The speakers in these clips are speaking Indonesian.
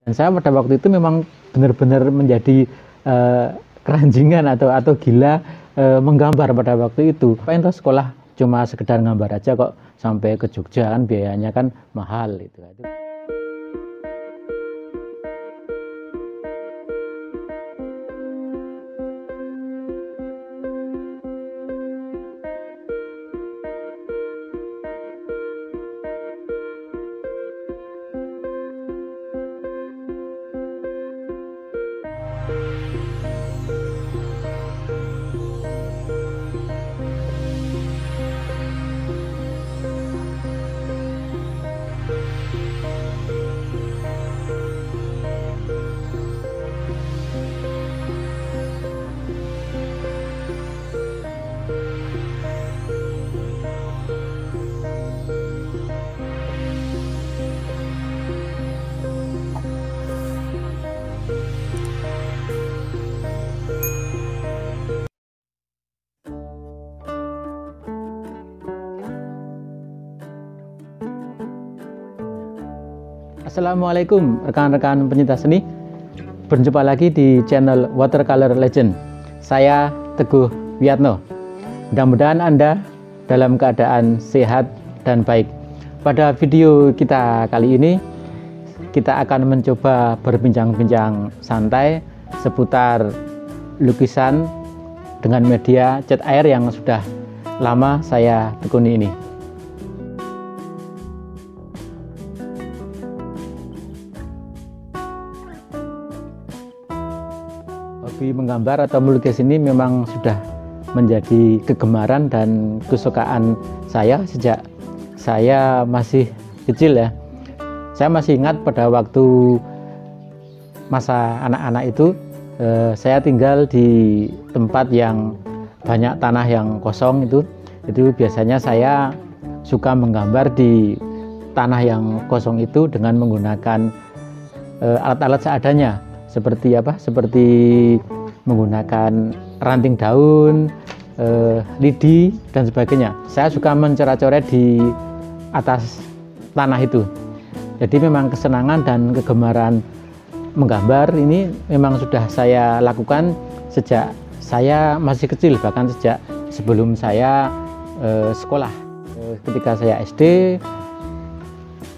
Dan saya pada waktu itu memang benar-benar menjadi keranjingan atau gila menggambar pada waktu itu. Pengen sekolah cuma sekedar gambar aja kok sampai ke Jogja, kan biayanya kan mahal itu. Assalamualaikum rekan-rekan pencinta seni. Berjumpa lagi di channel Watercolor Legend. Saya Teguh Wiyatno. Mudah-mudahan Anda dalam keadaan sehat dan baik. Pada video kita kali ini, kita akan mencoba berbincang-bincang santai seputar lukisan dengan media cat air yang sudah lama saya tekuni ini. Hobi menggambar atau melukis ini memang sudah menjadi kegemaran dan kesukaan saya sejak saya masih kecil ya. Saya masih ingat pada waktu masa anak-anak itu saya tinggal di tempat yang banyak tanah yang kosong itu biasanya saya suka menggambar di tanah yang kosong itu dengan menggunakan alat-alat seadanya. Seperti menggunakan ranting daun, lidi dan sebagainya. Saya suka mencoret-coret di atas tanah itu. Jadi memang kesenangan dan kegemaran menggambar ini memang sudah saya lakukan sejak saya masih kecil, bahkan sejak sebelum saya sekolah. Ketika saya SD,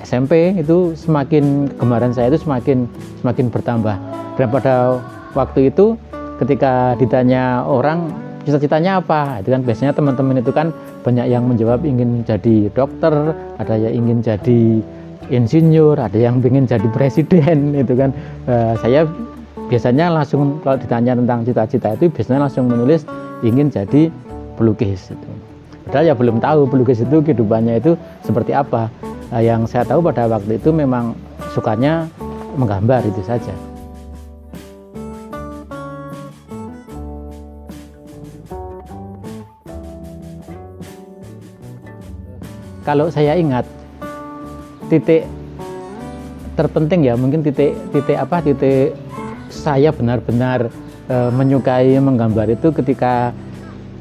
SMP itu semakin kegemaran saya itu semakin bertambah. Dan pada waktu itu ketika ditanya orang cita-citanya apa, itu kan biasanya teman-teman itu kan banyak yang menjawab ingin jadi dokter, ada yang ingin jadi insinyur, ada yang ingin jadi presiden, itu kan. Saya biasanya langsung kalau ditanya tentang cita-cita itu biasanya langsung menulis ingin jadi pelukis. Itu. Padahal ya belum tahu pelukis itu kehidupannya itu seperti apa. Yang saya tahu pada waktu itu memang sukanya menggambar itu saja. Kalau saya ingat titik terpenting ya mungkin titik saya benar-benar menyukai menggambar itu ketika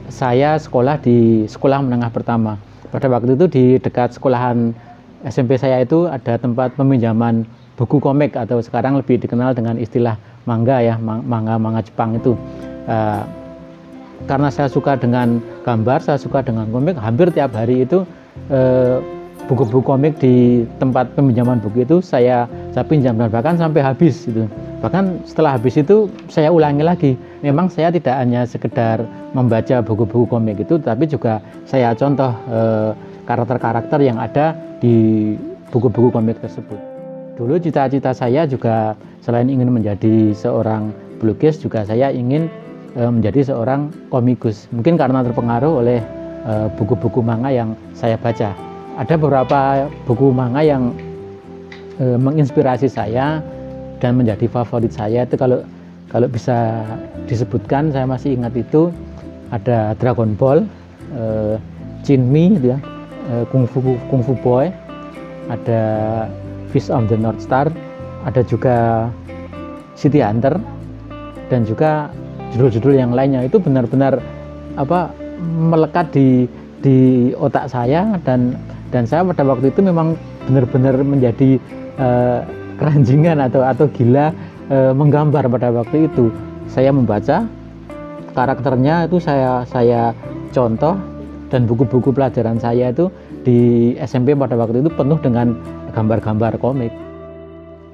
saya sekolah di sekolah menengah pertama. Pada waktu itu di dekat sekolahan SMP saya itu ada tempat peminjaman buku komik atau sekarang lebih dikenal dengan istilah manga ya, manga Jepang itu. Karena saya suka dengan gambar, saya suka dengan komik, hampir tiap hari itu buku-buku komik di tempat peminjaman buku itu saya pinjam dan bahkan sampai habis gitu. Bahkan setelah habis itu saya ulangi lagi. Memang saya tidak hanya sekedar membaca buku-buku komik itu, tapi juga saya contoh karakter-karakter yang ada di buku-buku komik tersebut. Dulu cita-cita saya juga selain ingin menjadi seorang pelukis, juga saya ingin menjadi seorang komikus. Mungkin karena terpengaruh oleh buku-buku manga yang saya baca. Ada beberapa buku manga yang menginspirasi saya dan menjadi favorit saya. Itu kalau bisa disebutkan, saya masih ingat itu ada Dragon Ball, Shinmi gitu ya, Kung Fu Boy, ada Fist of the North Star, ada juga City Hunter, dan juga judul-judul yang lainnya. Itu benar-benar melekat di otak saya dan saya pada waktu itu memang benar-benar menjadi keranjingan atau gila menggambar pada waktu itu. Saya membaca karakternya itu saya contoh, dan buku-buku pelajaran saya itu di SMP pada waktu itu penuh dengan gambar-gambar komik.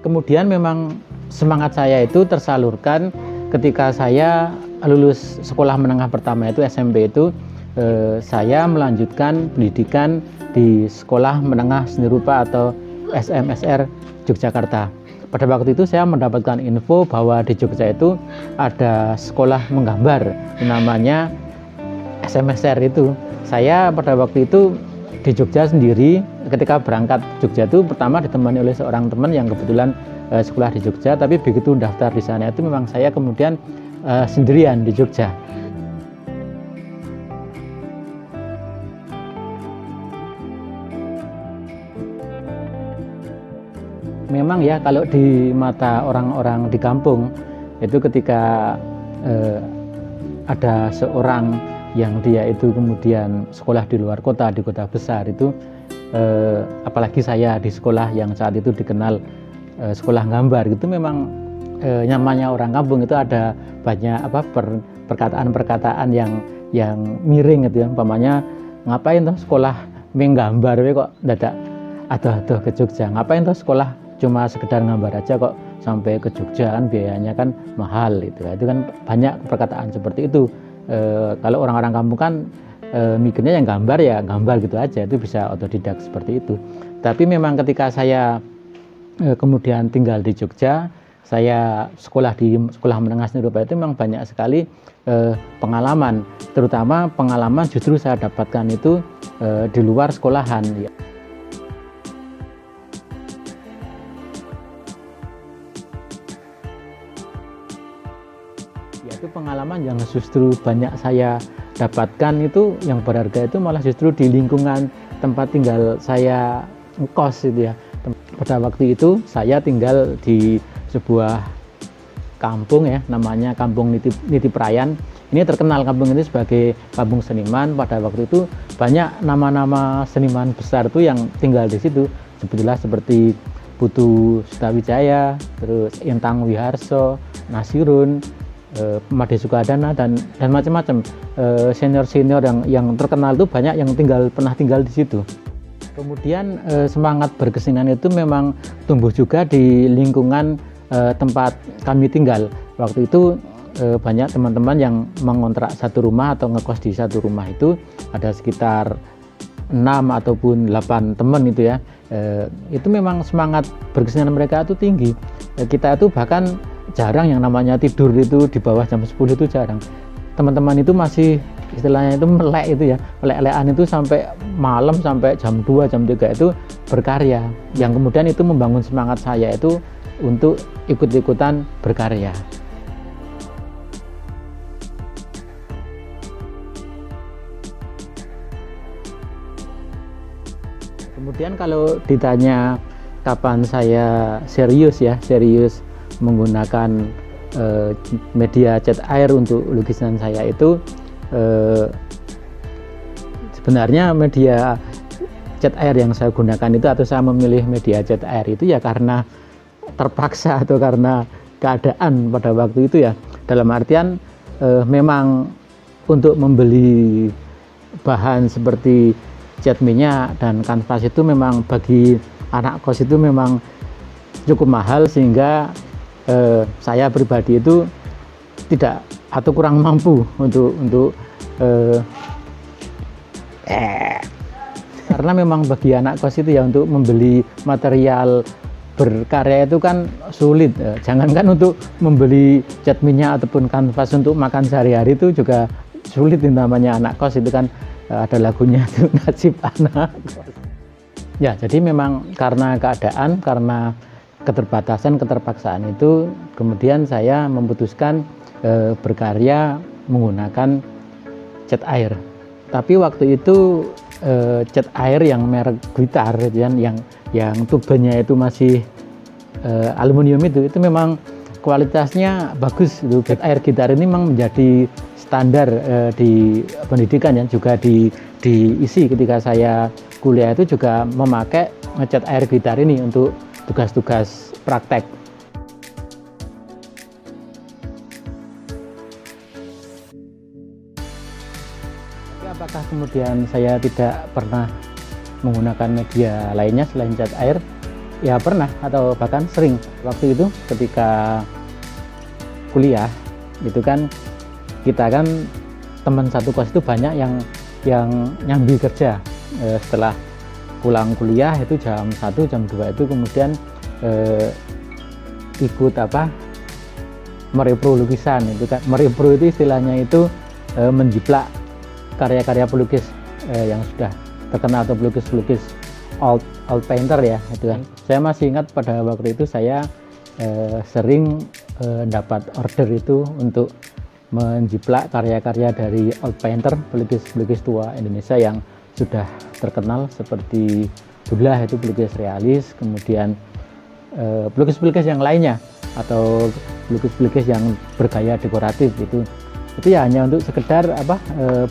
Kemudian memang semangat saya itu tersalurkan ketika saya lulus sekolah menengah pertama itu SMP itu, saya melanjutkan pendidikan di Sekolah Menengah Seni Rupa atau SMSR Yogyakarta. Pada waktu itu saya mendapatkan info bahwa di Jogja itu ada sekolah menggambar namanya SMSR itu. Saya pada waktu itu di Jogja sendiri. Ketika berangkat Jogja itu pertama ditemani oleh seorang teman yang kebetulan sekolah di Jogja, tapi begitu daftar di sana itu memang saya kemudian sendirian di Jogja. Memang ya, kalau di mata orang-orang di kampung itu ketika ada seorang yang dia itu kemudian sekolah di luar kota, di kota besar itu, apalagi saya di sekolah yang saat itu dikenal sekolah gambar gitu, memang namanya orang kampung itu ada banyak perkataan-perkataan yang miring gitu ya, umpamanya ngapain tuh sekolah menggambar kok dadak aduh ke Jogja, ngapain tuh sekolah cuma sekedar gambar aja kok sampai ke Jogja, kan biayanya kan mahal itu kan banyak perkataan seperti itu. Kalau orang-orang kampung kan mikirnya yang gambar ya gambar gitu aja, itu bisa otodidak seperti itu. Tapi memang ketika saya kemudian tinggal di Jogja, saya sekolah di Sekolah Menengah Seni Rupa itu memang banyak sekali pengalaman, terutama pengalaman justru saya dapatkan itu di luar sekolahan ya. Itu pengalaman yang justru banyak saya dapatkan itu, yang berharga itu malah justru di lingkungan tempat tinggal saya ngekos itu ya. Pada waktu itu saya tinggal di sebuah kampung ya, namanya Kampung Nitiprayan. Ini terkenal kampung ini sebagai kampung seniman. Pada waktu itu banyak nama-nama seniman besar itu yang tinggal di situ. Sebetulnya seperti Putu Sutawijaya, terus Intang Wiharso, Nasirun, Made Sukadana dan macam-macam senior-senior yang terkenal itu banyak yang pernah tinggal di situ. Kemudian semangat berkesenian itu memang tumbuh juga di lingkungan tempat kami tinggal. Waktu itu banyak teman-teman yang mengontrak satu rumah atau ngekos di satu rumah itu, ada sekitar 6 ataupun 8 teman itu ya. Itu memang semangat berkesenian mereka itu tinggi. Kita itu bahkan jarang yang namanya tidur itu di bawah jam 10 itu jarang. Teman-teman itu masih istilahnya itu melek itu ya, melek-lekan itu sampai malam, sampai jam 2, jam 3 itu berkarya, yang kemudian itu membangun semangat saya itu untuk ikut-ikutan berkarya. Kemudian kalau ditanya kapan saya serius menggunakan media cat air untuk lukisan saya itu, sebenarnya media cat air yang saya gunakan itu, atau saya memilih media cat air itu ya karena terpaksa atau karena keadaan pada waktu itu ya. Dalam artian memang untuk membeli bahan seperti cat minyak dan kanvas itu memang bagi anak kos itu memang cukup mahal, sehingga saya pribadi itu tidak atau kurang mampu untuk karena memang bagi anak kos itu ya untuk membeli material berkarya itu kan sulit. Jangankan untuk membeli cat minyak ataupun kanvas untuk makan sehari-hari itu juga sulit. Namanya anak kos itu kan ada lagunya itu, nasib anak kos. Ya, jadi memang karena keadaan, karena keterpaksaan itu, kemudian saya memutuskan berkarya menggunakan cat air. Tapi waktu itu cat air yang merek Glitar yang tubenya itu masih aluminium itu memang kualitasnya bagus. Cat air Glitar ini memang menjadi standar di pendidikan ya, juga di isi ketika saya kuliah itu juga memakai cat air Glitar ini untuk tugas-tugas praktek. Tapi apakah kemudian saya tidak pernah menggunakan media lainnya selain cat air? Ya pernah, atau bahkan sering. Waktu itu ketika kuliah itu kan kita kan teman satu kos itu banyak yang nyambi kerja setelah pulang kuliah itu jam 1 jam 2 itu kemudian ikut merepro lukisan itu kan. Merepro itu istilahnya itu menjiplak karya-karya pelukis yang sudah terkenal atau pelukis-pelukis old painter ya itu kan. Saya masih ingat pada waktu itu saya sering dapat order itu untuk menjiplak karya-karya dari old painter, pelukis-pelukis tua Indonesia yang sudah terkenal seperti Dullah itu pelukis realis, kemudian pelukis-pelukis yang lainnya atau pelukis-pelukis yang bergaya dekoratif itu ya hanya untuk sekedar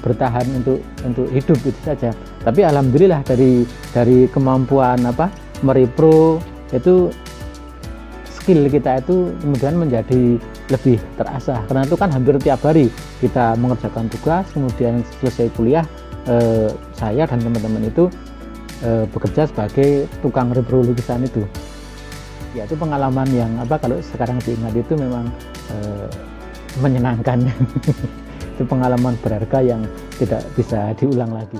bertahan untuk hidup itu saja. Tapi alhamdulillah dari kemampuan merepro itu skill kita itu kemudian menjadi lebih terasah, karena itu kan hampir tiap hari kita mengerjakan tugas, kemudian selesai kuliah saya dan teman-teman itu bekerja sebagai tukang repro lukisan itu. Ya itu pengalaman yang kalau sekarang diingat itu memang menyenangkan. Itu pengalaman berharga yang tidak bisa diulang lagi.